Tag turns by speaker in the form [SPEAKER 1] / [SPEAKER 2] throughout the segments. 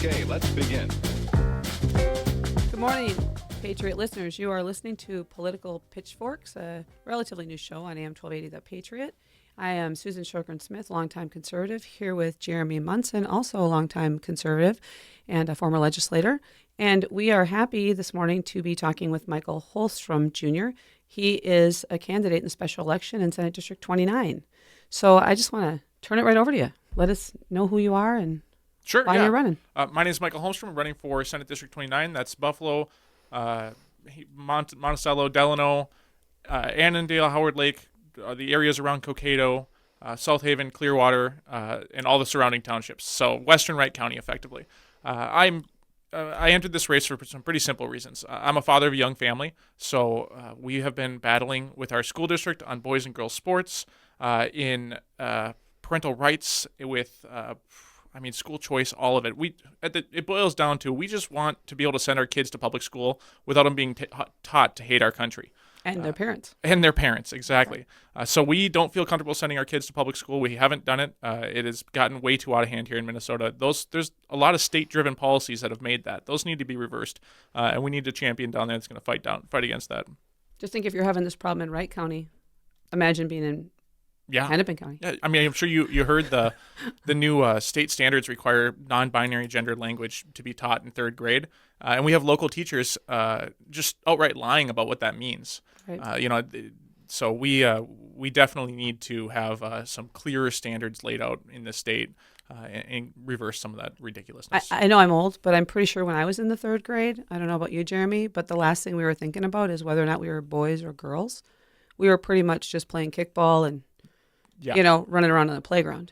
[SPEAKER 1] Okay, let's begin.
[SPEAKER 2] Good morning, Patriot listeners. You are listening to Political Pitchforks, a relatively new show on AM 1280 The Patriot. I am Susan Shokran-Smith, longtime conservative, here with Jeremy Munson, also a longtime conservative and a former legislator. And we are happy this morning to be talking with Michael Holstrom, Jr. He is a candidate in the special election in Senate District 29. So I just want to turn it right over to you. Let us know who you are and why you're running.
[SPEAKER 3] My name is Michael Holstrom. I'm running for Senate District 29. That's Buffalo, Monticello, Delano, Annandale, Howard Lake, the areas around Cokato, South Haven, Clearwater, and all the surrounding townships. So Western Wright County, effectively. I entered this race for some pretty simple reasons. I'm a father of a young family, so we have been battling with our school district on boys and girls sports, in parental rights, with school choice, all of it. It boils down to we just want to be able to send our kids to public school without them being taught to hate our country.
[SPEAKER 2] And their parents.
[SPEAKER 3] And their parents, exactly. So we don't feel comfortable sending our kids to public school. We haven't done it. It has gotten way too out of hand here in Minnesota. There's a lot of state-driven policies that have made that. Those need to be reversed, and we need a champion down there that's going to fight against that.
[SPEAKER 2] Just think if you're having this problem in Wright County, imagine being in Hennepin County.
[SPEAKER 3] Yeah, I'm sure you heard the new state standards require non-binary gendered language to be taught in third grade, and we have local teachers just outright lying about what that means. Right. So we definitely need to have some clearer standards laid out in the state and reverse some of that ridiculousness.
[SPEAKER 2] I know I'm old, but I'm pretty sure when I was in the third grade, I don't know about you, Jeremy, but the last thing we were thinking about is whether or not we were boys or girls. We were pretty much just playing kickball and running around on the playground.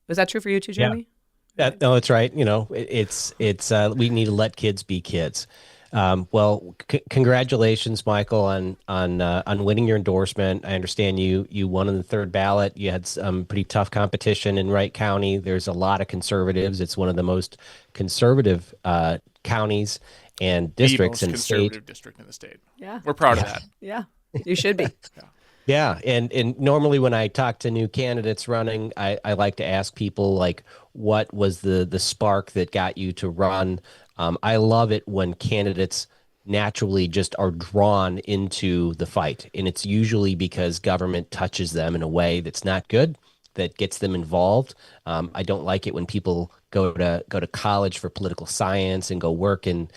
[SPEAKER 2] Was that true for you too, Jeremy?
[SPEAKER 4] Yeah. No, it's right. It's we need to let kids be kids. Congratulations, Michael, on winning your endorsement. I understand you won in the third ballot. You had some pretty tough competition in Wright County. There's a lot of conservatives. It's one of the most conservative counties and districts in the state.
[SPEAKER 3] Conservative district in the state.
[SPEAKER 2] Yeah,
[SPEAKER 3] we're proud of that.
[SPEAKER 2] Yeah, you should be.
[SPEAKER 4] Yeah, and normally when I talk to new candidates running, I like to ask people, like, what was the spark that got you to run? I love it when candidates naturally just are drawn into the fight, and it's usually because government touches them in a way that's not good, that gets them involved. I don't like it when people go to college for political science and go work in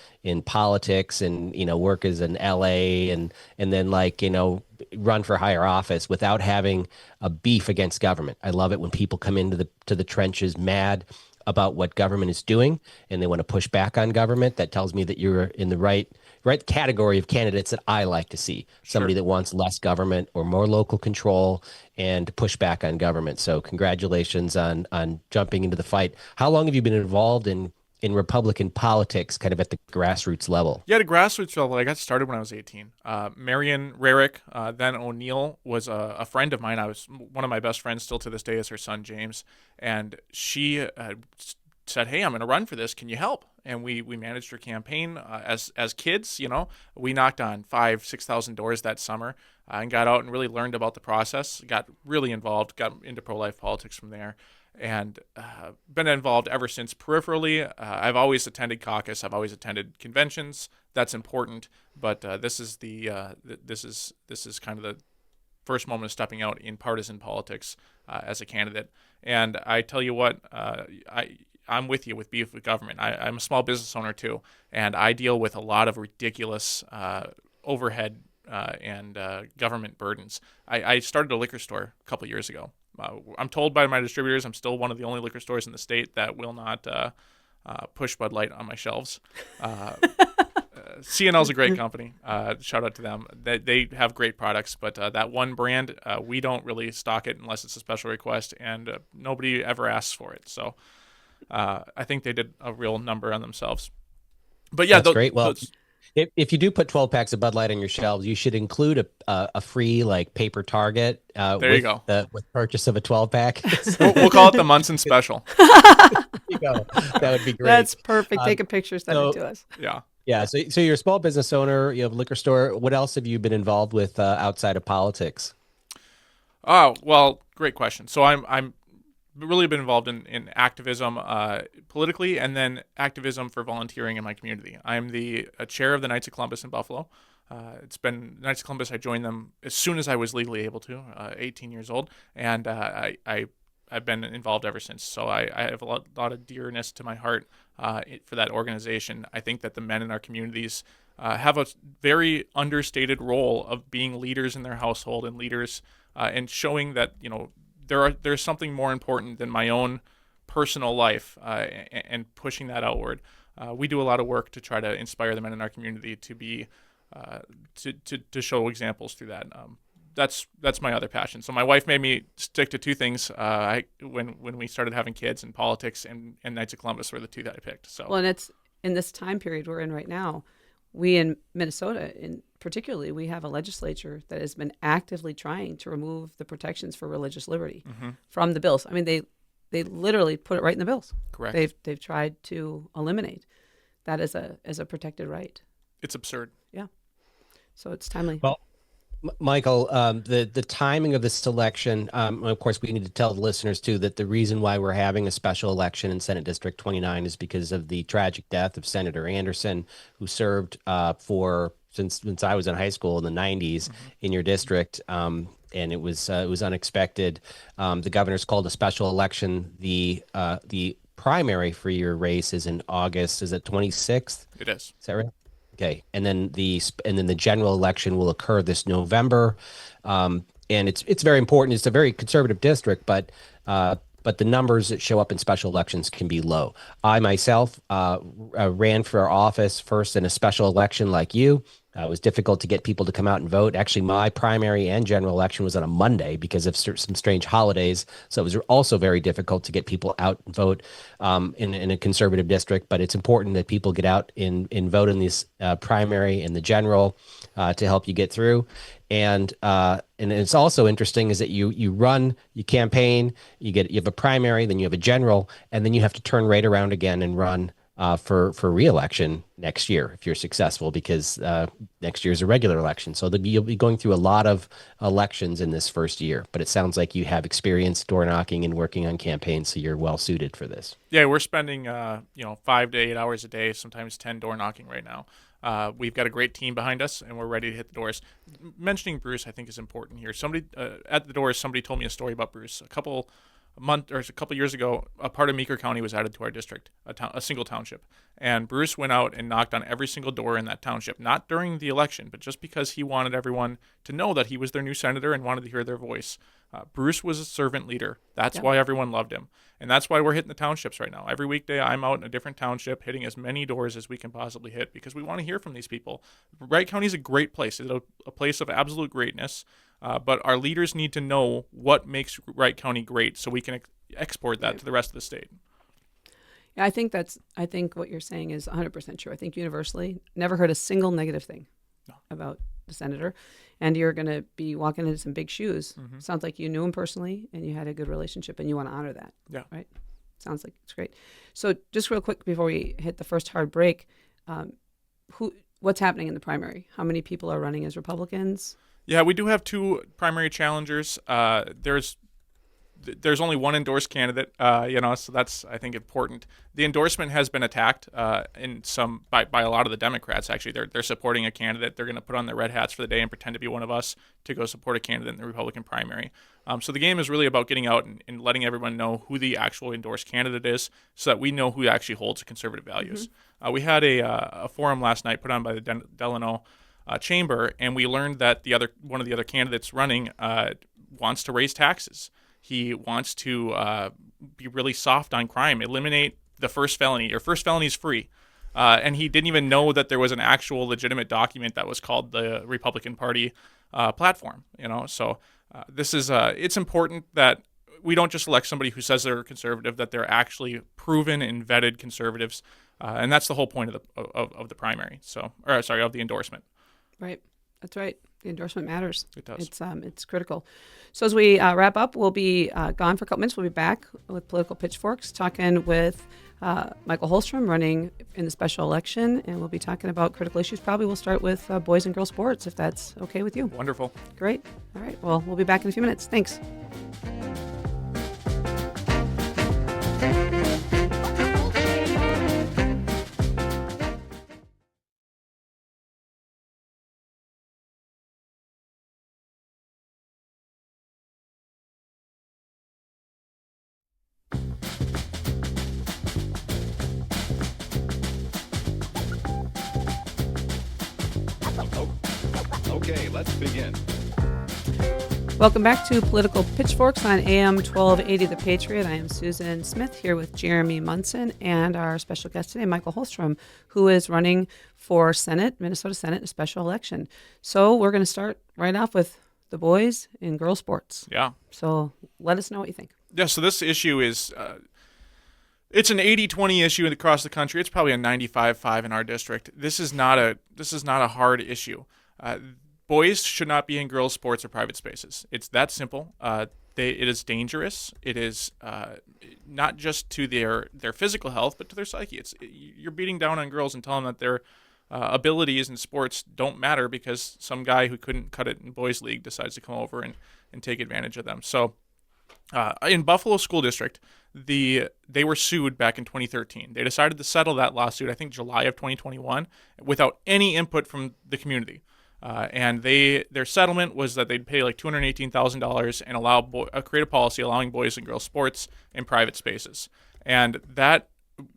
[SPEAKER 4] politics and work as an LA and then run for higher office without having a beef against government. I love it when people come into the trenches mad about what government is doing and they want to push back on government. That tells me that you're in the right category of candidates that I like to see. Somebody that wants less government or more local control and push back on government. So congratulations on jumping into the fight. How long have you been involved in Republican politics, kind of at the grassroots level?
[SPEAKER 3] Yeah, the grassroots level, I got started when I was 18. Marion Rarick, then O'Neill, was a friend of mine. I was one of my best friends still to this day is her son, James. And she said, hey, I'm going to run for this. Can you help? And we managed her campaign as kids. We knocked on 5,000-6,000 doors that summer and got out and really learned about the process, got really involved, got into pro-life politics from there. And been involved ever since peripherally. I've always attended caucus. I've always attended conventions. That's important. But this is kind of the first moment of stepping out in partisan politics as a candidate. And I tell you what, I'm with you with beef with government. I'm a small business owner too, and I deal with a lot of ridiculous overhead and government burdens. I started a liquor store a couple years ago. I'm told by my distributors I'm still one of the only liquor stores in the state that will not push Bud Light on my shelves. C&L is a great company. Shout out to them. They have great products, but that one brand, we don't really stock it unless it's a special request, and nobody ever asks for it. So I think they did a real number on themselves. But yeah,
[SPEAKER 4] that's great. Well, if you do put 12 packs of Bud Light on your shelves, you should include a free paper target.
[SPEAKER 3] There you go.
[SPEAKER 4] With purchase of a 12 pack.
[SPEAKER 3] We'll call it the Munson Special.
[SPEAKER 4] There you go. That would be great.
[SPEAKER 2] That's perfect. Take a picture, send it to us.
[SPEAKER 3] Yeah.
[SPEAKER 4] Yeah. So you're a small business owner. You have a liquor store. What else have you been involved with outside of politics?
[SPEAKER 3] Oh, well, great question. So I'm really been involved in activism politically, and then activism for volunteering in my community. I'm the chair of the Knights of Columbus in Buffalo. It's been Knights of Columbus. I joined them as soon as I was legally able to, 18 years old, and I've been involved ever since. So I have a lot of dearness to my heart for that organization. I think that the men in our communities have a very understated role of being leaders in their household and leaders and showing that there's something more important than my own personal life and pushing that outward. We do a lot of work to try to inspire the men in our community to be to show examples through that. That's my other passion. So my wife made me stick to two things when we started having kids, and politics and Knights of Columbus were the two that I picked. So
[SPEAKER 2] and it's in this time period we're in right now. We in Minnesota, particularly, we have a legislature that has been actively trying to remove the protections for religious liberty from the bills. I mean, they literally put it right in the bills.
[SPEAKER 3] Correct.
[SPEAKER 2] They've tried to eliminate that as a protected right.
[SPEAKER 3] It's absurd.
[SPEAKER 2] Yeah. So it's timely.
[SPEAKER 4] Well, Michael, the timing of this election, of course, we need to tell the listeners, too, that the reason why we're having a special election in Senate District 29 is because of the tragic death of Senator Anderson, who served since I was in high school in the 90s in your district. And it was unexpected. The governor's called a special election. The primary for your race is in August. Is it 26th?
[SPEAKER 3] It is.
[SPEAKER 4] Is that right? Okay, and then the general election will occur this November, and it's very important. It's a very conservative district, but the numbers that show up in special elections can be low. I myself ran for office first in a special election like you. It was difficult to get people to come out and vote. Actually, my primary and general election was on a Monday because of some strange holidays. So it was also very difficult to get people out and vote in a conservative district. But it's important that people get out and vote in this primary and the general to help you get through. And it's also interesting is that you run, you campaign, you have a primary, then you have a general, and then you have to turn right around again and run for re-election next year if you're successful, because next year is a regular election. So you'll be going through a lot of elections in this first year. But it sounds like you have experience door knocking and working on campaigns, so you're well suited for this.
[SPEAKER 3] Yeah, we're spending 5 to 8 hours a day, sometimes 10 door knocking right now. We've got a great team behind us, and we're ready to hit the doors. Mentioning Bruce, I think, is important here. Somebody at the doors, somebody told me a story about Bruce. A couple years ago, a part of Meeker County was added to our district, a single township. And Bruce went out and knocked on every single door in that township, not during the election, but just because he wanted everyone to know that he was their new senator and wanted to hear their voice. Bruce was a servant leader. That's why everyone loved him. And that's why we're hitting the townships right now. Every weekday, I'm out in a different township hitting as many doors as we can possibly hit because we want to hear from these people. Wright County is a great place. It's a place of absolute greatness. But our leaders need to know what makes Wright County great so we can export that to the rest of the state.
[SPEAKER 2] Yeah, I think what you're saying is 100% true. I think universally, never heard a single negative thing about the senator. And you're going to be walking into some big shoes. Mm-hmm. Sounds like you knew him personally and you had a good relationship and you want to honor that.
[SPEAKER 3] Yeah.
[SPEAKER 2] Right? Sounds like it's great. So just real quick before we hit the first hard break, what's happening in the primary? How many people are running as Republicans?
[SPEAKER 3] Yeah, we do have two primary challengers. There's only one endorsed candidate, so that's, I think, important. The endorsement has been attacked by a lot of the Democrats. Actually, they're supporting a candidate. They're going to put on their red hats for the day and pretend to be one of us to go support a candidate in the Republican primary. So the game is really about getting out and letting everyone know who the actual endorsed candidate is, so that we know who actually holds conservative values. Mm-hmm. We had a forum last night put on by the Delano chamber, and we learned that one of the other candidates running wants to raise taxes. He wants to be really soft on crime, eliminate the first felony. Your first felony is free. And he didn't even know that there was an actual legitimate document that was called the Republican Party platform. So this is it's important that we don't just elect somebody who says they're conservative, that they're actually proven and vetted conservatives. And that's the whole point of the primary. Of the endorsement.
[SPEAKER 2] Right. That's right. The endorsement matters.
[SPEAKER 3] It does.
[SPEAKER 2] It's critical. So as we wrap up, we'll be gone for a couple minutes. We'll be back with Political Pitchforks, talking with Michael Holstrom, running in the special election, and we'll be talking about critical issues. Probably we'll start with boys and girls sports, if that's okay with you.
[SPEAKER 3] Wonderful.
[SPEAKER 2] Great. All right. Well, we'll be back in a few minutes. Thanks.
[SPEAKER 1] Okay, let's begin.
[SPEAKER 2] Welcome back to Political Pitchforks on AM 1280 The Patriot. I am Susan Smith here with Jeremy Munson and our special guest today, Michael Holstrom, who is running for Senate, Minnesota Senate, in a special election. So we're going to start right off with the boys and girls sports.
[SPEAKER 3] Yeah.
[SPEAKER 2] So let us know what you think.
[SPEAKER 3] Yeah, so this issue is it's an 80-20 issue across the country. It's probably a 95-5 in our district. This is not a hard issue. Boys should not be in girls' sports or private spaces. It's that simple. It is dangerous. It is not just to their physical health, but to their psyche. You're beating down on girls and telling them that their abilities in sports don't matter because some guy who couldn't cut it in boys' league decides to come over and take advantage of them. So in Buffalo School District, they were sued back in 2013. They decided to settle that lawsuit, I think July of 2021, without any input from the community. And their settlement was that they'd pay like $218,000 and create a policy allowing boys and girls sports in private spaces. And that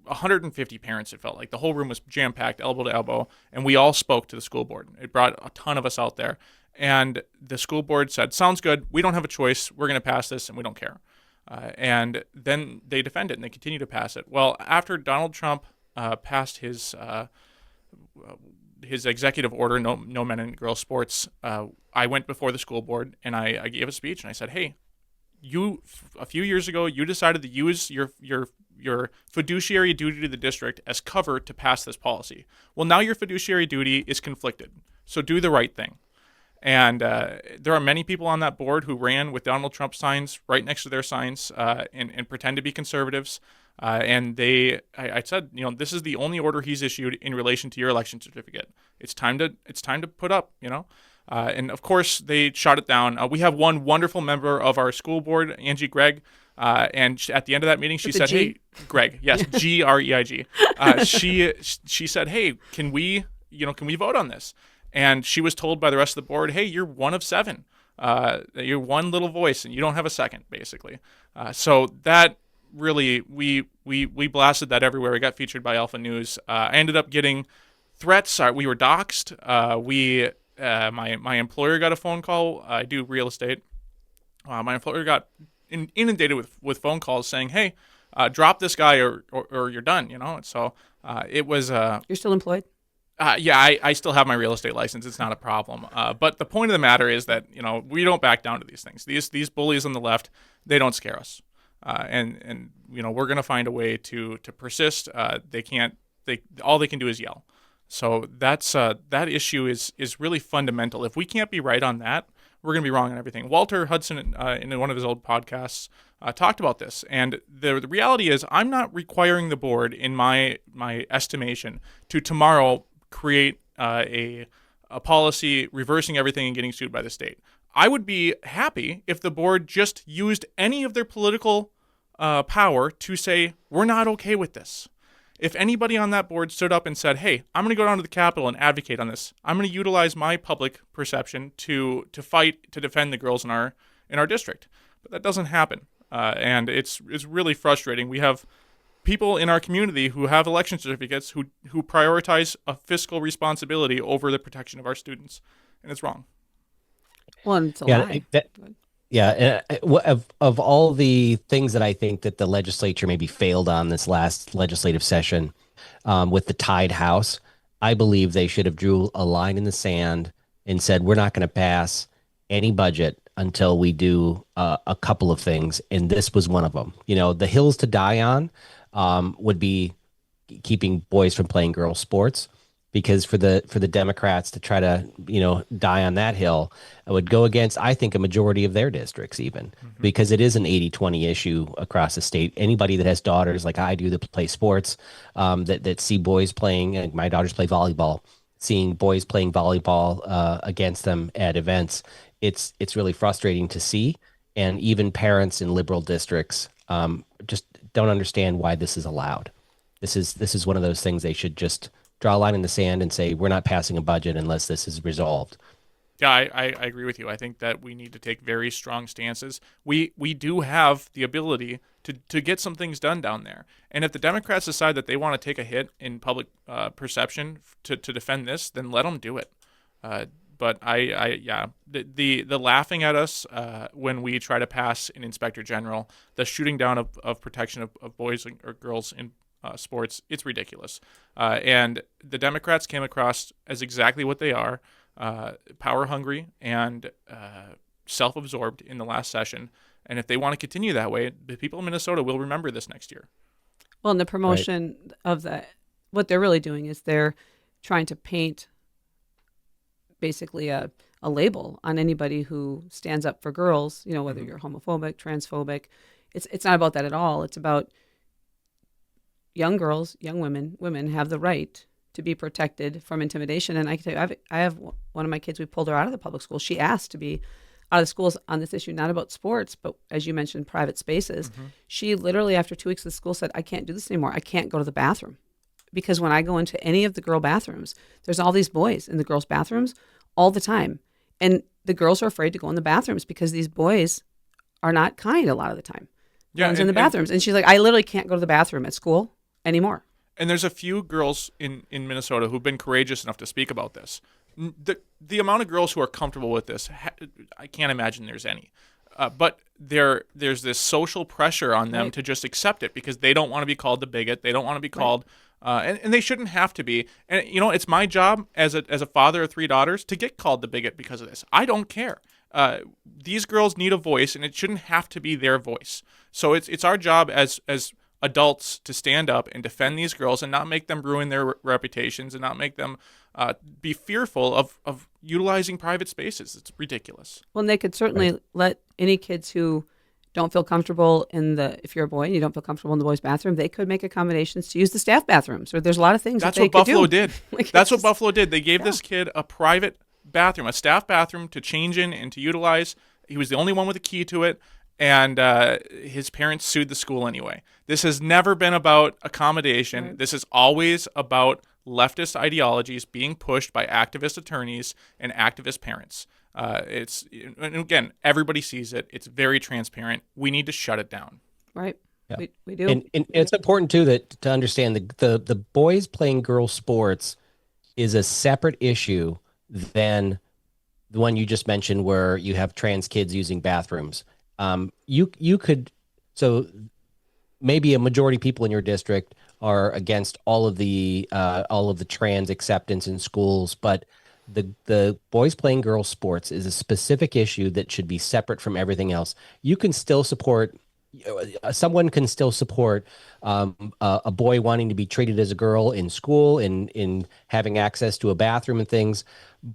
[SPEAKER 3] 150 parents, it felt like. The whole room was jam-packed, elbow to elbow, and we all spoke to the school board. It brought a ton of us out there. And the school board said, sounds good. We don't have a choice. We're going to pass this, and we don't care. And then they defend it, and they continue to pass it. Well, after Donald Trump passed his executive order, no men and girls sports, I went before the school board and I gave a speech and I said, hey, a few years ago, you decided to use your fiduciary duty to the district as cover to pass this policy. Well, now your fiduciary duty is conflicted. So do the right thing. And there are many people on that board who ran with Donald Trump signs right next to their signs and pretend to be conservatives. And I said, this is the only order he's issued in relation to your election certificate. It's time to put up, and of course they shot it down. We have one wonderful member of our school board, Angie Gregg, and at the end of that meeting, she said, "Hey, Greg, yes, Greig." She said, "Hey, can we vote on this?" And she was told by the rest of the board, "Hey, you're one of seven. You're one little voice, and you don't have a second, basically." So that. Really, we blasted that everywhere. We got featured by Alpha News. I ended up getting threats. We were doxxed. My employer got a phone call. I do real estate. My employer got inundated with phone calls saying, "Hey, drop this guy or you're done." And so it was.
[SPEAKER 2] You're still employed?
[SPEAKER 3] Yeah, I still have my real estate license. It's not a problem. But the point of the matter is that we don't back down to these things. These bullies on the left, they don't scare us. And we're going to find a way to persist. All they can do is yell. So that issue is really fundamental. If we can't be right on that, we're going to be wrong on everything. Walter Hudson, in one of his old podcasts, talked about this. And the reality is, I'm not requiring the board, in my estimation, to tomorrow create a policy reversing everything and getting sued by the state. I would be happy if the board just used any of their political power to say, we're not okay with this. If anybody on that board stood up and said, hey, I'm going to go down to the Capitol and advocate on this. I'm going to utilize my public perception to fight to defend the girls in our district. But that doesn't happen. And it's really frustrating. We have people in our community who have election certificates who prioritize a fiscal responsibility over the protection of our students. And it's wrong.
[SPEAKER 2] Well, and it's a lie.
[SPEAKER 4] Of all the things that I think that the legislature maybe failed on this last legislative session with the tied House, I believe they should have drew a line in the sand and said, we're not going to pass any budget until we do a couple of things. And this was one of them. The hills to die on would be keeping boys from playing girls sports. Because for the Democrats to try to, die on that hill, it would go against, I think, a majority of their districts even, because it is an 80-20 issue across the state. Anybody that has daughters like I do that play sports, that see boys playing, and my daughters play volleyball, seeing boys playing volleyball against them at events, it's really frustrating to see. And even parents in liberal districts just don't understand why this is allowed. This is one of those things they should just draw a line in the sand and say we're not passing a budget unless this is resolved.
[SPEAKER 3] Yeah, I agree with you. I think that we need to take very strong stances. We do have the ability to get some things done down there. And if the Democrats decide that they want to take a hit in public perception to defend this, then let them do it. But the laughing at us when we try to pass an inspector general, the shooting down of protection of boys or girls in sports, it's ridiculous. And the Democrats came across as exactly what they are. Power hungry and self-absorbed in the last session. And if they want to continue that way, the people in Minnesota will remember this next year.
[SPEAKER 2] Well, and the promotion of what they're really doing is they're trying to paint basically a label on anybody who stands up for girls, whether you're homophobic, transphobic. It's not about that at all. It's about young girls, young women have the right to be protected from intimidation. And I can tell you, I have one of my kids, we pulled her out of the public school. She asked to be out of the schools on this issue, not about sports, but as you mentioned, private spaces. She literally, after 2 weeks of school, said, I can't do this anymore. I can't go to the bathroom. Because when I go into any of the girl bathrooms, there's all these boys in the girls' bathrooms all the time. And the girls are afraid to go in the bathrooms because these boys are not kind a lot of the time.
[SPEAKER 3] Yeah,
[SPEAKER 2] in the bathrooms. And she's like, I literally can't go to the bathroom at school anymore.
[SPEAKER 3] And there's a few girls in Minnesota who've been courageous enough to speak about this. The amount of girls who are comfortable with this, I can't imagine there's any. But there's this social pressure on them to just accept it because they don't want to be called the bigot. They don't want to be called, and they shouldn't have to be. And it's my job as a father of 3 daughters to get called the bigot because of this. I don't care. These girls need a voice, and it shouldn't have to be their voice. So it's our job as adults to stand up and defend these girls and not make them ruin their reputations and not make them be fearful of utilizing private spaces. It's ridiculous.
[SPEAKER 2] Well, and they could certainly let any kids who don't feel comfortable if you're a boy and you don't feel comfortable in the boys' bathroom, they could make accommodations to use the staff bathrooms. Or there's a lot of things
[SPEAKER 3] That's
[SPEAKER 2] that they
[SPEAKER 3] what Buffalo
[SPEAKER 2] could do.
[SPEAKER 3] did. That's what Buffalo did. They gave this kid a private bathroom, a staff bathroom to change in and to utilize. He was the only one with a key to it. And his parents sued the school anyway. This has never been about accommodation.
[SPEAKER 2] Right.
[SPEAKER 3] This is always about leftist ideologies being pushed by activist attorneys and activist parents. And again, everybody sees it. It's very transparent. We need to shut it down.
[SPEAKER 2] Right.
[SPEAKER 4] Yeah.
[SPEAKER 2] We do.
[SPEAKER 4] And it's important too to understand the boys playing girls sports is a separate issue than the one you just mentioned where you have trans kids using bathrooms. You could, so maybe a majority of people in your district are against all of the trans acceptance in schools, but the boys playing girls sports is a specific issue that should be separate from everything else. You can still support, someone can still support a boy wanting to be treated as a girl in school, in having access to a bathroom and things,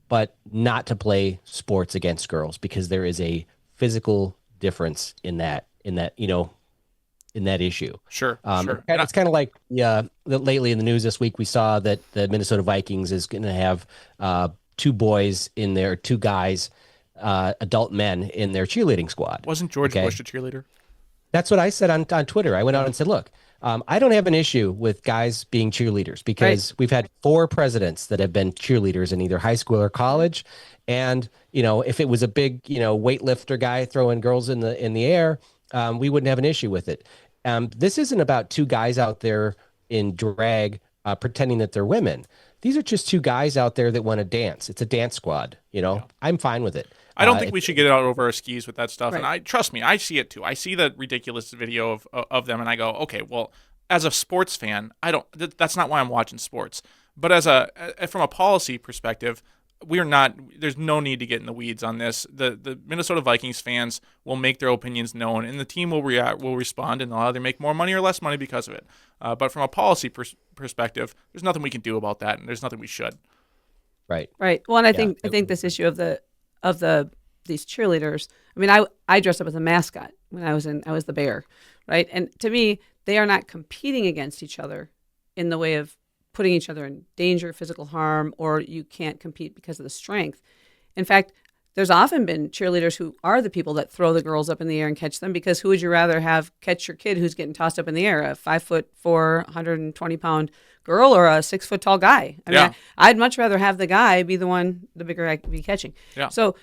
[SPEAKER 4] but not to play sports against girls because there is a physical difference in that issue.
[SPEAKER 3] Sure.
[SPEAKER 4] It's kind of like lately in the news this week we saw that the Minnesota Vikings is going to have 2 boys in there, 2 guys, adult men in their cheerleading squad.
[SPEAKER 3] Wasn't George Bush a cheerleader?
[SPEAKER 4] That's what I said on Twitter. I went out and said, look, I don't have an issue with guys being cheerleaders because we've had 4 presidents that have been cheerleaders in either high school or college. And, if it was a big, weightlifter guy throwing girls in the air, we wouldn't have an issue with it. This isn't about 2 guys out there in drag pretending that they're women. These are just 2 guys out there that want to dance. It's a dance squad. I'm fine with it.
[SPEAKER 3] I don't think we should get out over our skis with that stuff.
[SPEAKER 2] Right.
[SPEAKER 3] And trust me, I see it too. I see the ridiculous video of them, and I go, okay, well, as a sports fan, that's not why I'm watching sports. But from a policy perspective, there's no need to get in the weeds on this. The Minnesota Vikings fans will make their opinions known, and the team will respond, and they'll either make more money or less money because of it. But from a policy perspective, there's nothing we can do about that, and there's nothing we should.
[SPEAKER 4] Right.
[SPEAKER 2] Well, and I think this issue of these cheerleaders. I mean, I dressed up as a mascot when I was the bear, right? And to me, they are not competing against each other in the way of putting each other in danger, physical harm, or you can't compete because of the strength. In fact, there's often been cheerleaders who are the people that throw the girls up in the air and catch them, because who would you rather have catch your kid who's getting tossed up in the air, a 5'4", 120-pound girl, or a 6 foot tall guy? I mean,
[SPEAKER 3] Yeah.
[SPEAKER 2] I'd much rather have the guy be the one, the bigger guy be catching.
[SPEAKER 3] Yeah.
[SPEAKER 2] So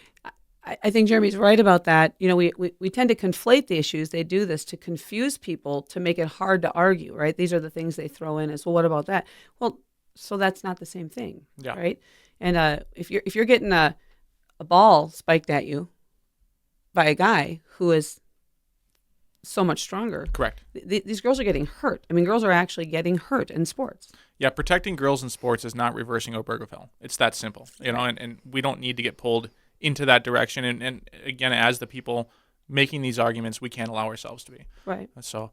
[SPEAKER 2] I think Jeremy's right about that. You know, we tend to conflate the issues. They do this to confuse people, to make it hard to argue, right? These are the things they throw in as, well, what about that? Well, so that's not the same thing,
[SPEAKER 3] Yeah.
[SPEAKER 2] right? And if you're getting a ball spiked at you by a guy who is so much stronger,
[SPEAKER 3] Correct.
[SPEAKER 2] these girls are getting hurt. I mean, girls are actually getting hurt in sports.
[SPEAKER 3] Yeah, protecting girls in sports is not reversing Obergefell. It's that simple, you know, and we don't need to get pulled into that direction. And again, as the people making these arguments, we can't allow ourselves to be.
[SPEAKER 2] Right.
[SPEAKER 3] So,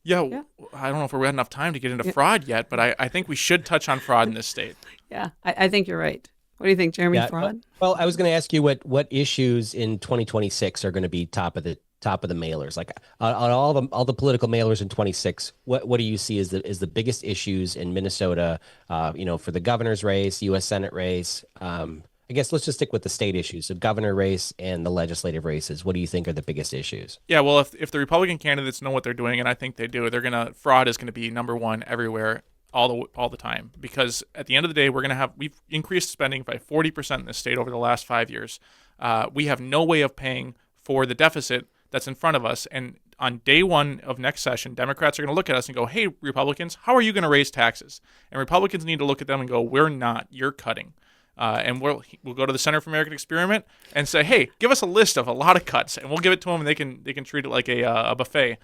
[SPEAKER 3] yeah. I don't know if we had enough time to get into fraud yet, but I think we should touch on fraud in this state.
[SPEAKER 2] Yeah, I think you're right. What do you think, Jeremy?
[SPEAKER 4] Yeah,
[SPEAKER 2] Fraud?
[SPEAKER 4] well, I was going to ask you what issues in 2026 are going to be top of the mailers, like on all the political mailers in 26. What do you see as the biggest issues in Minnesota? For the governor's race, U.S. Senate race. I guess let's just stick with the state issues, the governor race and the legislative races. What do you think are the biggest issues?
[SPEAKER 3] Yeah, well, if the Republican candidates know what they're doing, and I think they do, fraud is gonna be number one everywhere, all the time. Because at the end of the day, we've increased spending by 40% in this state over the last 5 years. We have no way of paying for the deficit that's in front of us, and on day one of next session, Democrats are going to look at us and go, "Hey, Republicans, how are you going to raise taxes?" And Republicans need to look at them and go, "We're not. You're cutting." And we'll go to the Center for American Experiment and say, "Hey, give us a list of a lot of cuts," and we'll give it to them, and they can treat it like a buffet.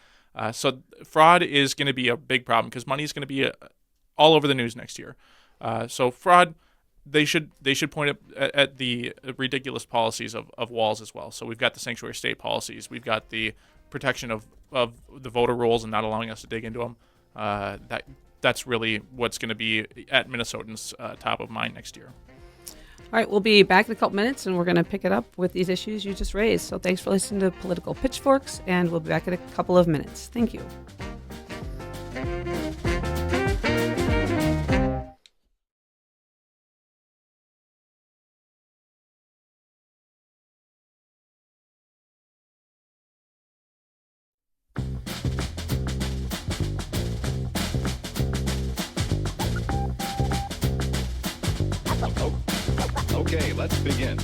[SPEAKER 3] So fraud is going to be a big problem because money is going to be all over the news next year. So fraud, they should point at the ridiculous policies of Walz as well. So we've got the sanctuary state policies, we've got the protection of the voter rolls and not allowing us to dig into them. That's really what's going to be at Minnesotans' top of mind next year.
[SPEAKER 2] All right, we'll be back in a couple minutes, and we're going to pick it up with these issues you just raised. So thanks for listening to Political Pitchforks, and we'll be back in a couple of minutes. Thank you.
[SPEAKER 1] Okay, let's begin.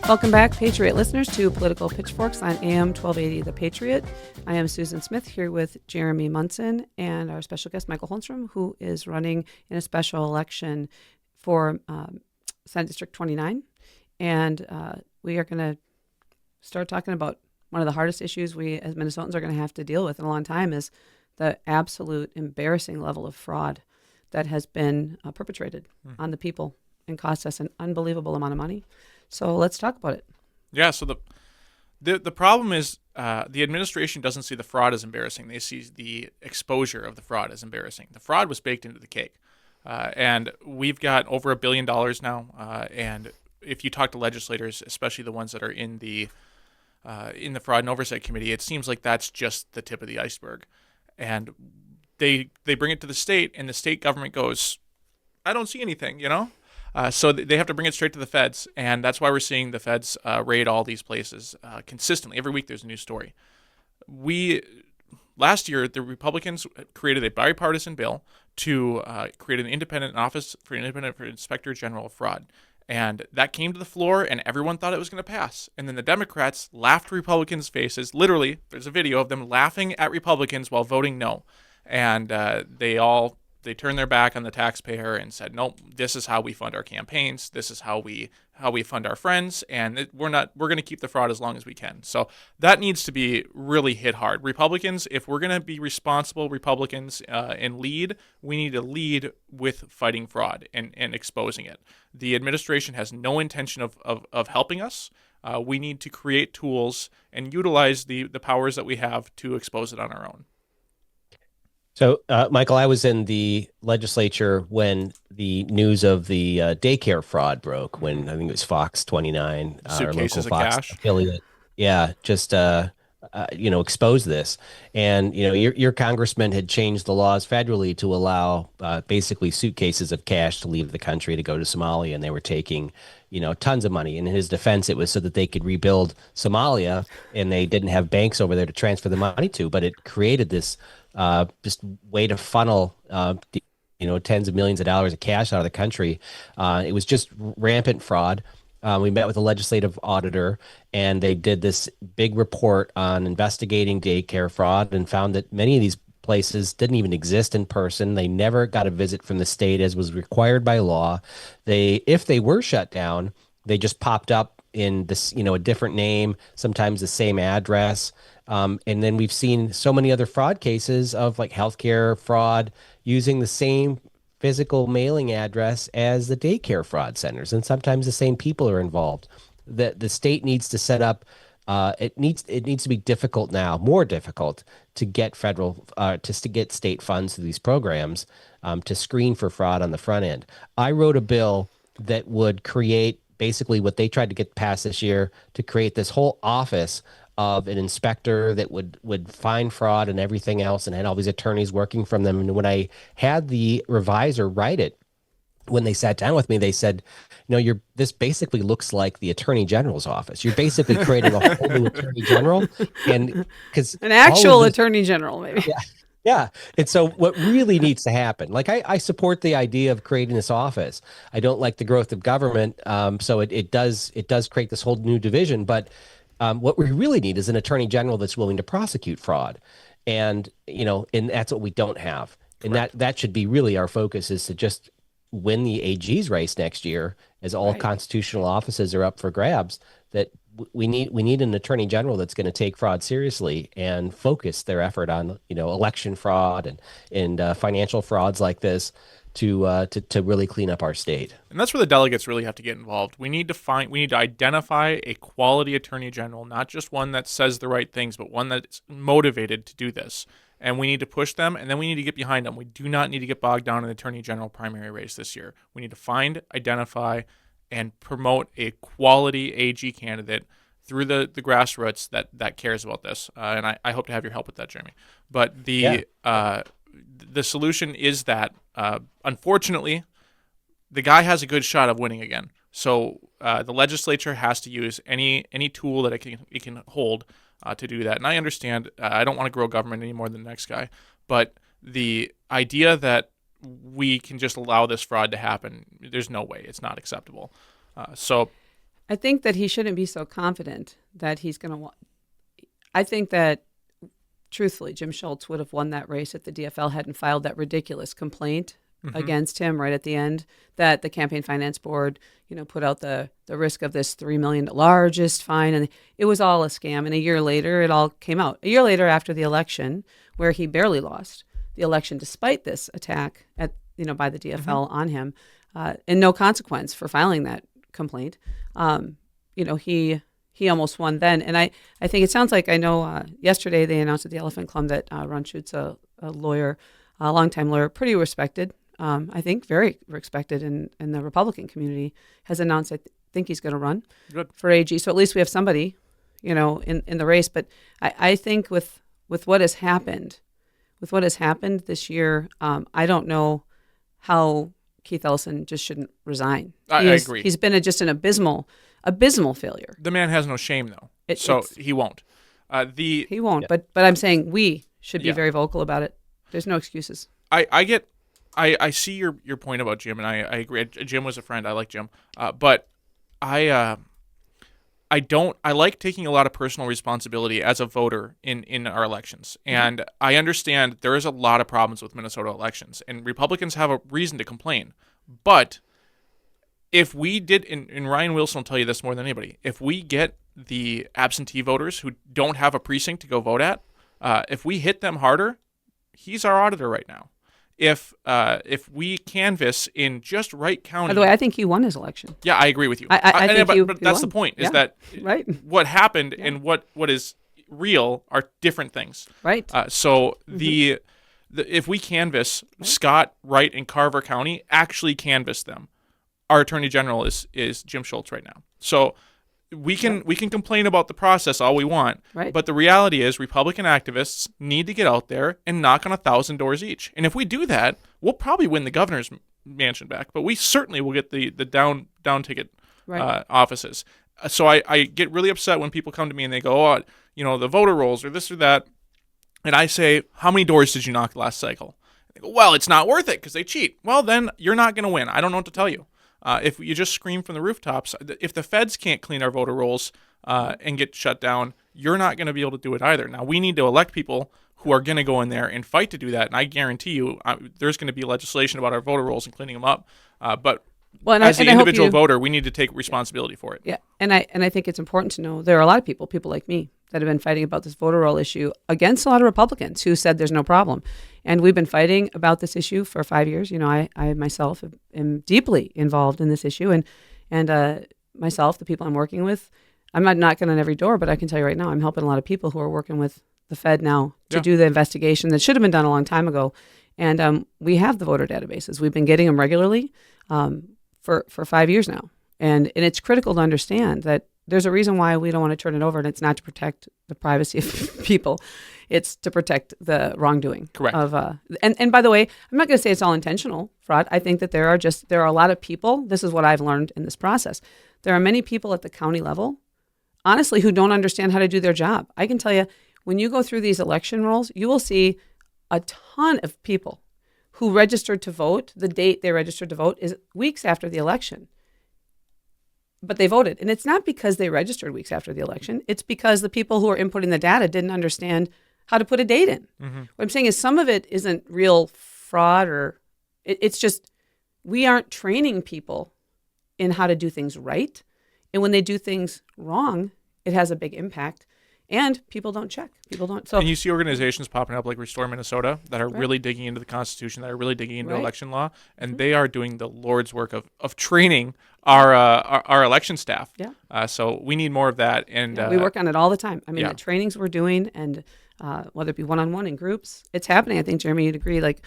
[SPEAKER 2] Welcome back, Patriot listeners, to Political Pitchforks on AM 1280 The Patriot. I am Susan Smith here with Jeremy Munson and our special guest, Michael Holstrom, who is running in a special election for Senate District 29. And we are going to start talking about one of the hardest issues we as Minnesotans are going to have to deal with in a long time, is the absolute embarrassing level of fraud that has been perpetrated on the people and cost us an unbelievable amount of money. So let's talk about it.
[SPEAKER 3] Yeah, so the problem is the administration doesn't see the fraud as embarrassing. They see the exposure of the fraud as embarrassing. The fraud was baked into the cake. And we've got over $1 billion now. And if you talk to legislators, especially the ones that are in the Fraud and Oversight Committee, it seems like that's just the tip of the iceberg. And they bring it to the state, and the state government goes, "I don't see anything," So they have to bring it straight to the feds, and that's why we're seeing the feds raid all these places consistently. Every week there's a new story. Last year, the Republicans created a bipartisan bill to create an independent office for Inspector General of Fraud. And that came to the floor, and everyone thought it was going to pass. And then the Democrats laughed Republicans' faces. Literally, there's a video of them laughing at Republicans while voting no. And they turned their back on the taxpayer and said, "Nope, this is how we fund our campaigns. This is how we fund our friends, and we're going to keep the fraud as long as we can." So that needs to be really hit hard. Republicans, if we're going to be responsible Republicans and lead, we need to lead with fighting fraud and exposing it. The administration has no intention of helping us. We need to create tools and utilize the powers that we have to expose it on our own.
[SPEAKER 4] So, Michael, I was in the legislature when the news of the daycare fraud broke, when I think it was Fox 29, our
[SPEAKER 3] Suitcases
[SPEAKER 4] local
[SPEAKER 3] of
[SPEAKER 4] Fox
[SPEAKER 3] cash.
[SPEAKER 4] affiliate. Yeah, just expose this. And your congressman had changed the laws federally to allow basically suitcases of cash to leave the country to go to Somalia, and they were taking tons of money. And in his defense, it was so that they could rebuild Somalia, and they didn't have banks over there to transfer the money to. But it created this just way to funnel tens of millions of dollars of cash out of the country. It was just rampant fraud. We met with a legislative auditor, and they did this big report on investigating daycare fraud and found that many of these places didn't even exist in person. They never got a visit from the state as was required by law. If they were shut down, they just popped up in this, a different name, sometimes the same address. And then we've seen so many other fraud cases of like healthcare fraud using the same physical mailing address as the daycare fraud centers, and sometimes the same people are involved. The state needs to set up. It needs to be difficult now, more difficult to get to get state funds to these programs to screen for fraud on the front end. I wrote a bill that would create basically what they tried to get passed this year, to create this whole office of an inspector that would find fraud and everything else, and had all these attorneys working from them. And when I had the reviser write it, when they sat down with me, they said, this basically looks like the attorney general's office. You're basically creating a whole new attorney general, and because
[SPEAKER 2] an actual attorney general, maybe.
[SPEAKER 4] Yeah. Yeah. And so what really needs to happen, like I support the idea of creating this office. I don't like the growth of government. So it does create this whole new division. But what we really need is an attorney general that's willing to prosecute fraud. And, and that's what we don't have. And that should be really our focus, is to just win the AG's race next year, as all constitutional offices are up for grabs. That we need an attorney general that's going to take fraud seriously and focus their effort on election fraud and financial frauds like this to really clean up our state.
[SPEAKER 3] And that's where the delegates really have to get involved. We need to identify a quality attorney general, not just one that says the right things, but one that's motivated to do this. And we need to push them, and then we need to get behind them. We do not need to get bogged down in the attorney general primary race this year. We need to find, identify, and promote a quality AG candidate through the grassroots that cares about this. And I hope to have your help with that, Jeremy. But the solution is that, unfortunately, the guy has a good shot of winning again. So the legislature has to use any tool that it can hold to do that. And I understand I don't want to grow government any more than the next guy. But the idea that we can just allow this fraud to happen, there's no way. It's not acceptable. So
[SPEAKER 2] I think that he shouldn't be so confident that he's going to I think that, truthfully, Jim Schultz would have won that race if the DFL hadn't filed that ridiculous complaint against him right at the end, that the Campaign Finance Board, put out the risk of this $3 million largest fine. And it was all a scam. And a year later, it all came out. A year later, after the election, where he barely lost the election despite this attack by the DFL on him, and no consequence for filing that complaint. He almost won then. And I think it sounds like, I know yesterday they announced at the Elephant Club that Ron Schutz, a lawyer, a longtime lawyer, pretty respected, I think very respected in the Republican community, has announced, I think he's going to run for AG. So at least we have somebody, in the race. But I think with what has happened, this year, I don't know how Keith Ellison just shouldn't resign.
[SPEAKER 3] I agree.
[SPEAKER 2] He's been just an abysmal failure.
[SPEAKER 3] The man has no shame, though, he won't.
[SPEAKER 2] He won't. But I'm saying we should be very vocal about it. There's no excuses.
[SPEAKER 3] I see your point about Jim, and I agree. Jim was a friend. I like Jim, but I like taking a lot of personal responsibility as a voter in our elections. And I understand there is a lot of problems with Minnesota elections, and Republicans have a reason to complain. But if we did, and Ryan Wilson will tell you this more than anybody, if we get the absentee voters who don't have a precinct to go vote at, if we hit them harder, he's our auditor right now. If we canvass in just Wright County.
[SPEAKER 2] By the way, I think he won his election.
[SPEAKER 3] Yeah, I agree with you.
[SPEAKER 2] But
[SPEAKER 3] that's the point, is that what happened and what is real are different things.
[SPEAKER 2] Right.
[SPEAKER 3] So if we canvass Scott, Wright, and Carver County, actually canvass them, our Attorney General is Jim Schultz right now. So we can complain about the process all we want,
[SPEAKER 2] Right.
[SPEAKER 3] but the reality is Republican activists need to get out there and knock on 1,000 doors each. And if we do that, we'll probably win the governor's mansion back, but we certainly will get the down ticket
[SPEAKER 2] Right.
[SPEAKER 3] offices. So I get really upset when people come to me and they go, oh, the voter rolls or this or that. And I say, how many doors did you knock last cycle? They go, well, it's not worth it because they cheat. Well, then you're not going to win. I don't know what to tell you. If you just scream from the rooftops, if the feds can't clean our voter rolls and get shut down, you're not going to be able to do it either. Now, we need to elect people who are going to go in there and fight to do that. And I guarantee you there's going to be legislation about our voter rolls and cleaning them up. But as the individual voter, we need to take responsibility for it.
[SPEAKER 2] Yeah, and I think it's important to know there are a lot of people like me, that have been fighting about this voter roll issue against a lot of Republicans who said there's no problem. And we've been fighting about this issue for 5 years. I myself am deeply involved in this issue, and myself, the people I'm working with, I'm not knocking on every door, but I can tell you right now, I'm helping a lot of people who are working with the Fed now to do the investigation that should have been done a long time ago. And we have the voter databases. We've been getting them regularly for 5 years now. And it's critical to understand that there's a reason why we don't want to turn it over, and it's not to protect the privacy of people. It's to protect the wrongdoing.
[SPEAKER 3] Correct.
[SPEAKER 2] And by the way, I'm not going to say it's all intentional fraud. I think that there are a lot of people. This is what I've learned in this process. There are many people at the county level, honestly, who don't understand how to do their job. I can tell you, when you go through these election rolls, you will see a ton of people who registered to vote. The date they registered to vote is weeks after the election. But they voted. And it's not because they registered weeks after the election. It's because the people who are inputting the data didn't understand how to put a date in. Mm-hmm. What I'm saying is some of it isn't real fraud, or it's just we aren't training people in how to do things right. And when they do things wrong, it has a big impact. And people don't check. People don't. So,
[SPEAKER 3] and you see organizations popping up like Restore Minnesota that are really digging into the Constitution, that are really digging into election law, and they are doing the Lord's work of training our election staff. Yeah. So we need more of that. And
[SPEAKER 2] we work on it all the time. I mean, the trainings we're doing, and whether it be one-on-one in groups, it's happening. I think, Jeremy, you'd agree. Like,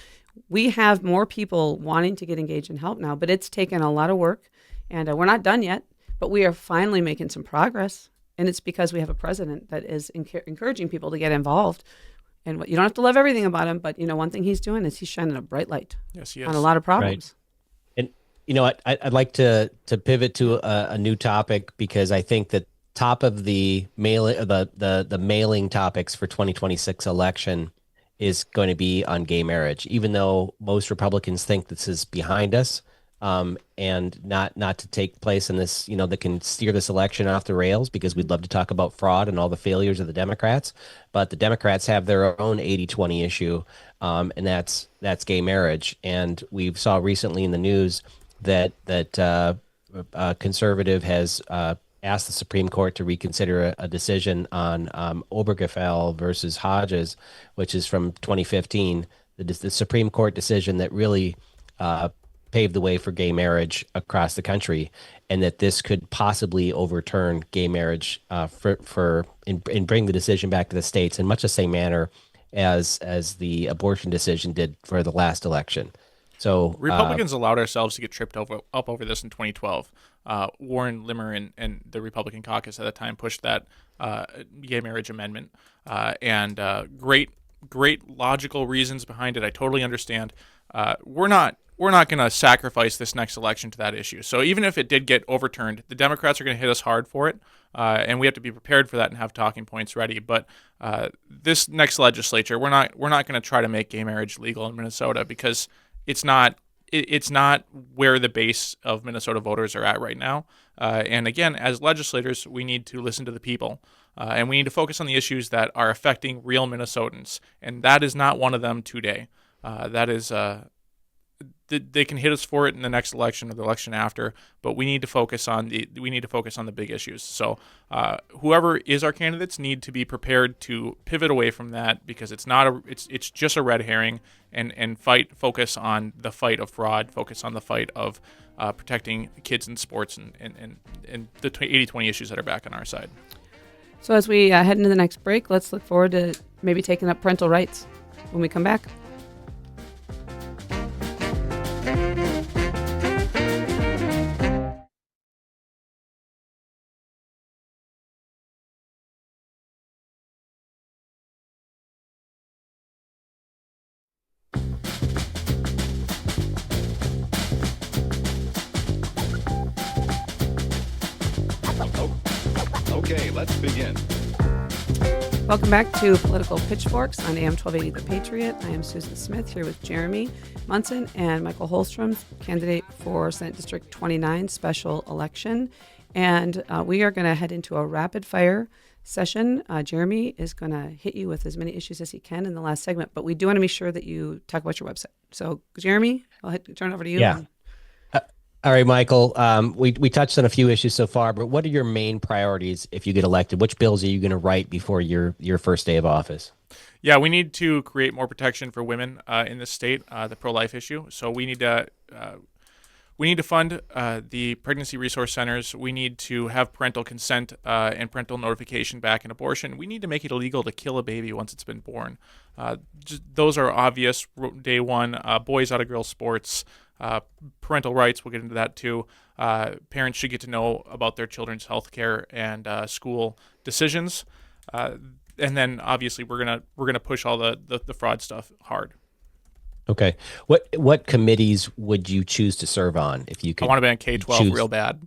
[SPEAKER 2] we have more people wanting to get engaged and help now, but it's taken a lot of work, and we're not done yet. But we are finally making some progress. And it's because we have a president that is encouraging people to get involved. And you don't have to love everything about him, but one thing he's doing is he's shining a bright light on a lot of problems.
[SPEAKER 4] Right. And I'd like to pivot to a new topic, because I think that top of the mailing topics for 2026 election is going to be on gay marriage, even though most Republicans think this is behind us. And not to take place in this, that can steer this election off the rails, because we'd love to talk about fraud and all the failures of the Democrats. But the Democrats have their own 80-20 issue, and that's gay marriage. And we saw recently in the news that a conservative has asked the Supreme Court to reconsider a decision on Obergefell versus Hodges, which is from 2015, the Supreme Court decision that really paved the way for gay marriage across the country, and that this could possibly overturn gay marriage and bring the decision back to the states in much the same manner as the abortion decision did for the last election. So
[SPEAKER 3] Republicans allowed ourselves to get tripped up over this in 2012. Warren Limmer and the Republican caucus at the time pushed that gay marriage amendment, and great logical reasons behind it. I totally understand. We're not going to sacrifice this next election to that issue. So even if it did get overturned, the Democrats are going to hit us hard for it, and we have to be prepared for that and have talking points ready. But this next legislature, we're not going to try to make gay marriage legal in Minnesota, because it's not where the base of Minnesota voters are at right now. And again, as legislators, we need to listen to the people, and we need to focus on the issues that are affecting real Minnesotans, and that is not one of them today. That is. They can hit us for it in the next election or the election after, but we need to focus on the big issues. So whoever is our candidates need to be prepared to pivot away from that, because it's just a red herring, and focus on the fight of fraud, focus on the fight of protecting kids in sports and the 80-20 issues that are back on our side.
[SPEAKER 2] So as we head into the next break, let's look forward to maybe taking up parental rights when we come back.
[SPEAKER 1] let's begin.
[SPEAKER 2] Welcome back to Political Pitchforks on AM 1280 The Patriot. I am Susan Smith here with Jeremy Munson and Michael Holstrom, candidate for Senate District 29 special election. And we are going to head into a rapid fire session. Jeremy is going to hit you with as many issues as he can in the last segment, but we do want to make sure that you talk about your website. So, Jeremy, I'll turn it over to you.
[SPEAKER 4] Yeah. All right, Michael. We touched on a few issues so far, but what are your main priorities if you get elected? Which bills are you going to write before your first day of office?
[SPEAKER 3] Yeah, we need to create more protection for women in the state, the pro-life issue. So we need to fund the pregnancy resource centers. We need to have parental consent and parental notification back in abortion. We need to make it illegal to kill a baby once it's been born. Those are obvious day one. Boys out of girls sports. Parental rights, we'll get into that too. Parents should get to know about their children's health care and school decisions. And then obviously we're gonna push all the fraud stuff hard.
[SPEAKER 4] Okay. What committees would you choose to serve on if you could?
[SPEAKER 3] I want to be on K-12 real bad.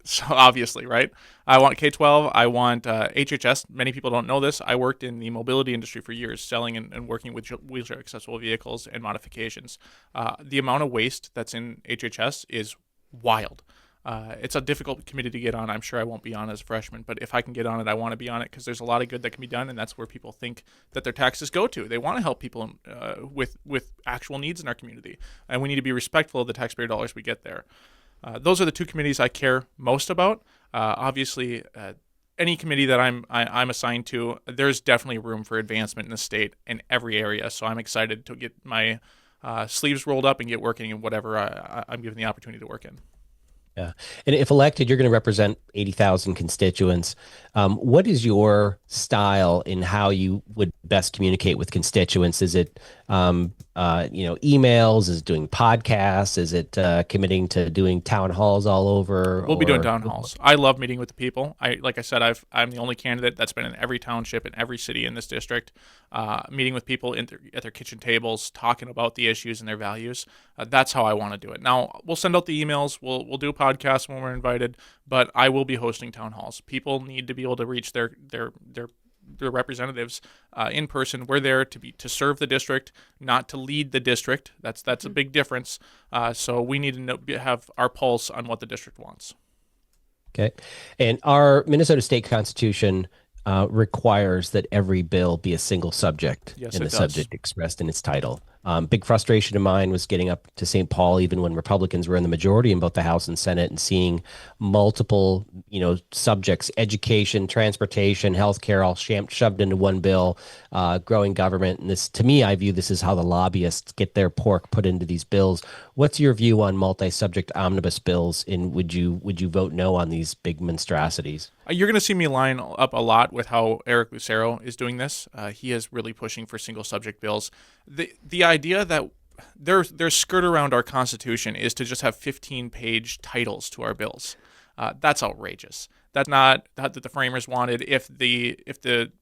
[SPEAKER 3] So obviously, right? I want K-12. I want HHS. Many people don't know this. I worked in the mobility industry for years, selling and working with wheelchair accessible vehicles and modifications. The amount of waste that's in HHS is wild. It's a difficult committee to get on. I'm sure I won't be on as a freshman, but if I can get on it, I want to be on it because there's a lot of good that can be done, and that's where people think that their taxes go to. They want to help people with actual needs in our community, and we need to be respectful of the taxpayer dollars we get there. Those are the two committees I care most about. Obviously, any committee that I'm assigned to, there's definitely room for advancement in the state in every area. So I'm excited to get my sleeves rolled up and get working in whatever I'm given the opportunity to work in.
[SPEAKER 4] Yeah. And if elected, you're going to represent 80,000 constituents. What is your style in how you would best communicate with constituents? Is it, emails? Is it doing podcasts? Is it committing to doing town halls all over?
[SPEAKER 3] We'll be doing town halls. I love meeting with the people. Like I said, I'm the only candidate that's been in every township in every city in this district, meeting with people at their kitchen tables, talking about the issues and their values. That's how I want to do it. Now, we'll send out the emails. We'll do podcasts when we're invited, but I will be hosting town halls. People need to be able to reach their representatives in person. We're there to serve the district, not to lead the district. That's a big difference. So we need to have our pulse on what the district wants.
[SPEAKER 4] Okay. And our Minnesota State Constitution requires that every bill be a single subject,
[SPEAKER 3] Yes,
[SPEAKER 4] and
[SPEAKER 3] it
[SPEAKER 4] the
[SPEAKER 3] does.
[SPEAKER 4] subject expressed in its title. Big frustration of mine was getting up to St. Paul, even when Republicans were in the majority in both the House and Senate, and seeing multiple, subjects, education, transportation, healthcare, all shoved into one bill, growing government. And this, to me, I view this as how the lobbyists get their pork put into these bills. What's your view on multi-subject omnibus bills? And would you vote no on these big monstrosities?
[SPEAKER 3] You're going to see me line up a lot with how Eric Lucero is doing this. He is really pushing for single subject bills. The idea that their skirt around our Constitution is to just have 15-page titles to our bills. That's outrageous. That's not that the framers wanted. If the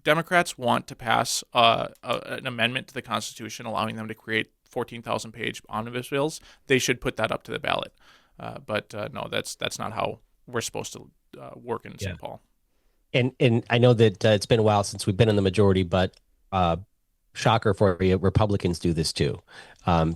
[SPEAKER 3] Democrats want to pass an amendment to the Constitution allowing them to create 14,000-page omnibus bills, they should put that up to the ballot. But no, that's not how we're supposed to work in St. Paul.
[SPEAKER 4] And I know that it's been a while since we've been in the majority, but shocker for you, Republicans do this too.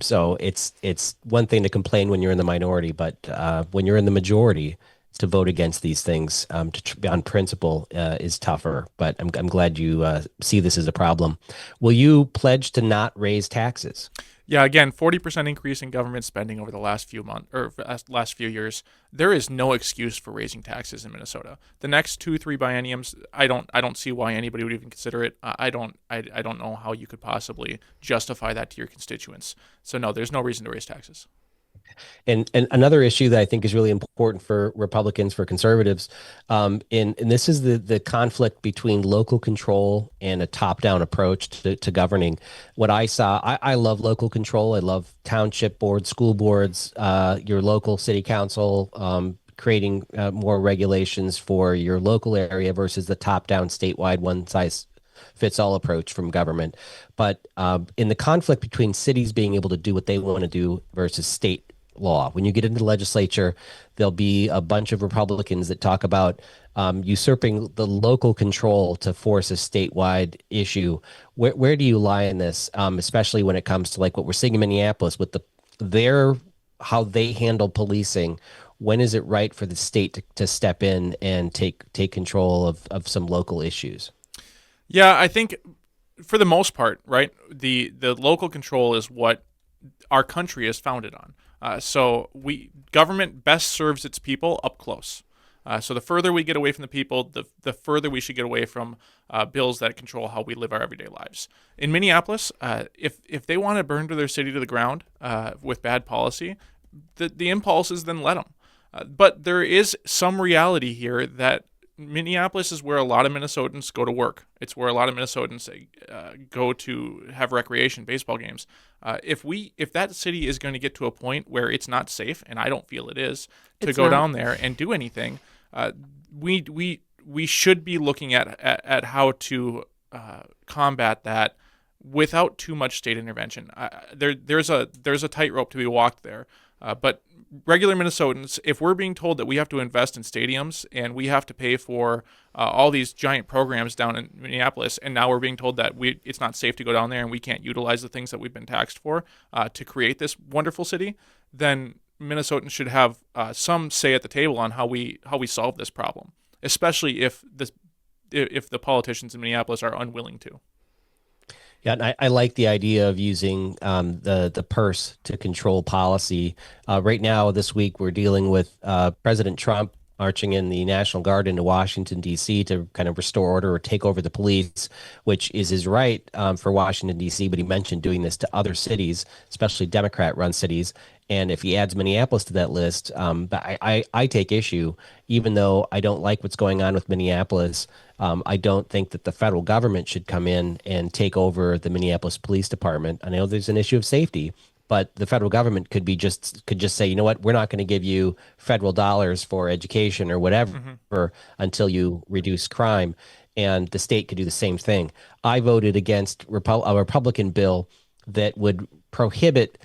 [SPEAKER 4] So it's one thing to complain when you're in the minority, but when you're in the majority, to vote against these things on principle is tougher. But I'm glad you see this as a problem. Will you pledge to not raise taxes?
[SPEAKER 3] Yeah, again, 40% increase in government spending over the last few months or last few years. There is no excuse for raising taxes in Minnesota. The next 2-3 bienniums, I don't see why anybody would even consider it. I don't know how you could possibly justify that to your constituents. So no, there's no reason to raise taxes.
[SPEAKER 4] And another issue that I think is really important for Republicans, for conservatives, and this is the conflict between local control and a top-down approach to governing. What I saw, I love local control. I love township boards, school boards, your local city council, creating more regulations for your local area versus the top-down statewide one-size-fits-all approach from government. But in the conflict between cities being able to do what they want to do versus state law. When you get into the legislature, there'll be a bunch of Republicans that talk about usurping the local control to force a statewide issue. Where do you lie in this, especially when it comes to like what we're seeing in Minneapolis with their how they handle policing? When is it right for the state to step in and take control of some local issues?
[SPEAKER 3] Yeah, I think for the most part, right, the local control is what our country is founded on. So government best serves its people up close. So the further we get away from the people, the further we should get away from bills that control how we live our everyday lives. In Minneapolis, if they want to burn their city to the ground with bad policy, the impulse is then let them. But there is some reality here that Minneapolis is where a lot of Minnesotans go to work. It's where a lot of Minnesotans go to have recreation, baseball games. If that city is going to get to a point where it's not safe, and I don't feel it is, to go down there and do anything, we should be looking at how to combat that without too much state intervention. There's a tightrope to be walked there, but regular Minnesotans, if we're being told that we have to invest in stadiums and we have to pay for all these giant programs down in Minneapolis, and now we're being told that it's not safe to go down there and we can't utilize the things that we've been taxed for to create this wonderful city, then Minnesotans should have some say at the table on how we solve this problem, especially if the politicians in Minneapolis are unwilling to.
[SPEAKER 4] Yeah, and I like the idea of using the purse to control policy. Right now, this week, we're dealing with President Trump marching in the National Guard into Washington, D.C. to kind of restore order or take over the police, which is his right for Washington, D.C., but he mentioned doing this to other cities, especially Democrat-run cities. And if he adds Minneapolis to that list, I take issue, even though I don't like what's going on with Minneapolis. I don't think that the federal government should come in and take over the Minneapolis Police Department. I know there's an issue of safety, but the federal government could just say, you know what, we're not going to give you federal dollars for education or whatever until you reduce crime. And the state could do the same thing. I voted against a Republican bill that would prohibit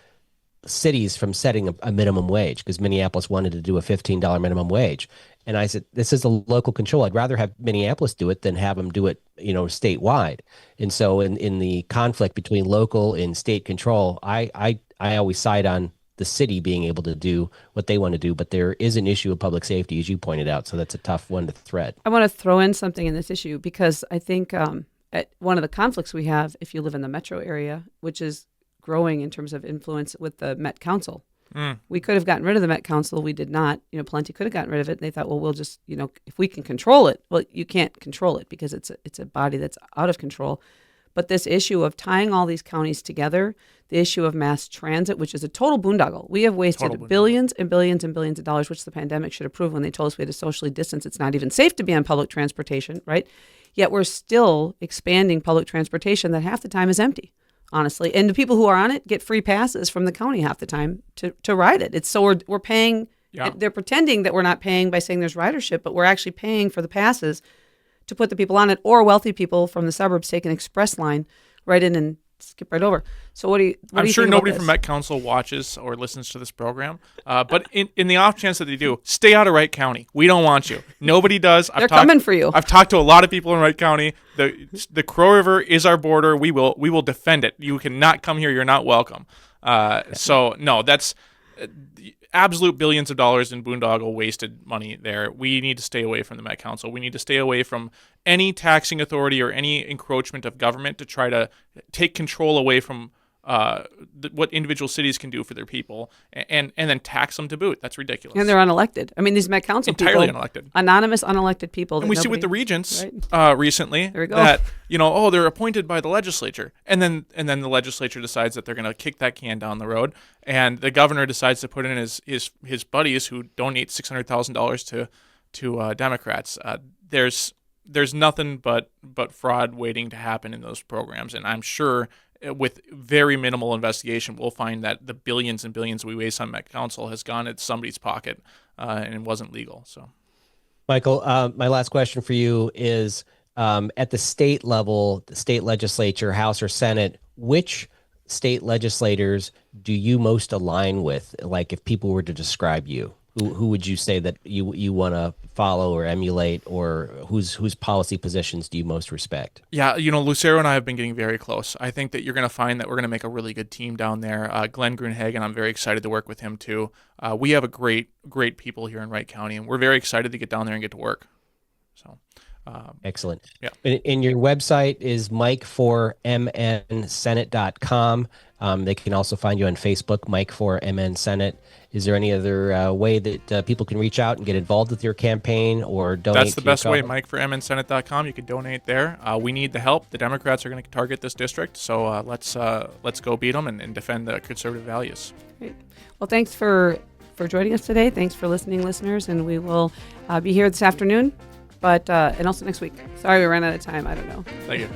[SPEAKER 4] cities from setting a minimum wage because Minneapolis wanted to do a $15 minimum wage. And I said, this is a local control. I'd rather have Minneapolis do it than have them do it, statewide. And so in the conflict between local and state control, I always side on the city being able to do what they want to do. But there is an issue of public safety, as you pointed out. So that's a tough one to thread.
[SPEAKER 2] I want to throw in something in this issue because I think one of the conflicts we have, if you live in the metro area, which is growing in terms of influence with the Met Council. We could have gotten rid of the Met Council. We did not. Plenty could have gotten rid of it. And they thought, well, we'll just, if we can control it. Well, you can't control it because it's a body that's out of control. But this issue of tying all these counties together, the issue of mass transit, which is a total boondoggle. We have wasted billions and billions and billions of dollars, which the pandemic should have proved when they told us we had to socially distance. It's not even safe to be on public transportation, right? Yet we're still expanding public transportation that half the time is empty. Honestly, and the people who are on it get free passes from the county half the time to ride it. It's so we're paying. Yeah. They're pretending that we're not paying by saying there's ridership, but we're actually paying for the passes to put the people on it, or wealthy people from the suburbs take an express line right in and skip right over. So what do you?
[SPEAKER 3] I'm sure nobody from Met Council watches or listens to this program, but in the off chance that they do, stay out of Wright County. We don't want you. Nobody does.
[SPEAKER 2] They're coming for you.
[SPEAKER 3] I've talked to a lot of people in Wright County. The Crow River is our border. We will defend it. You cannot come here. You're not welcome. So no, that's absolute billions of dollars in boondoggle wasted money there. We need to stay away from the Met Council. We need to stay away from any taxing authority or any encroachment of government to try to take control away from what individual cities can do for their people and then tax them to boot. That's ridiculous.
[SPEAKER 2] And they're unelected. I mean, these Met Council
[SPEAKER 3] entirely
[SPEAKER 2] people,
[SPEAKER 3] unelected,
[SPEAKER 2] anonymous, unelected people.
[SPEAKER 3] And we see with the regents
[SPEAKER 2] right?
[SPEAKER 3] Recently
[SPEAKER 2] there we go.
[SPEAKER 3] that they're appointed by the legislature, and then the legislature decides that they're going to kick that can down the road, and the governor decides to put in his buddies who donate $600,000 to Democrats. There's nothing but fraud waiting to happen in those programs, and I'm sure with very minimal investigation, we'll find that the billions and billions we waste on Met Council has gone into somebody's pocket and it wasn't legal. So,
[SPEAKER 4] Michael, my last question for you is at the state level, the state legislature, House or Senate, which state legislators do you most align with? Like, if people were to describe you, who would you say that you want to follow or emulate, or whose policy positions do you most respect?
[SPEAKER 3] Yeah, Lucero and I have been getting very close. I think that you're going to find that we're going to make a really good team down there. Glenn Grunhagen, I'm very excited to work with him too. We have a great people here in Wright County, and we're very excited to get down there and get to work. So,
[SPEAKER 4] excellent.
[SPEAKER 3] Yeah.
[SPEAKER 4] And your website is mike4mnsenate.com. They can also find you on Facebook, Mike for MN Senate. Is there any other way that people can reach out and get involved with your campaign or donate?
[SPEAKER 3] That's the best way, mike4mnsenate.com. You can donate there. We need the help. The Democrats are going to target this district, so let's go beat them and defend the conservative values.
[SPEAKER 2] Great. Well, thanks for joining us today. Thanks for listening, listeners, and we will be here this afternoon, but and also next week. Sorry we ran out of time. I don't know.
[SPEAKER 3] Thank you.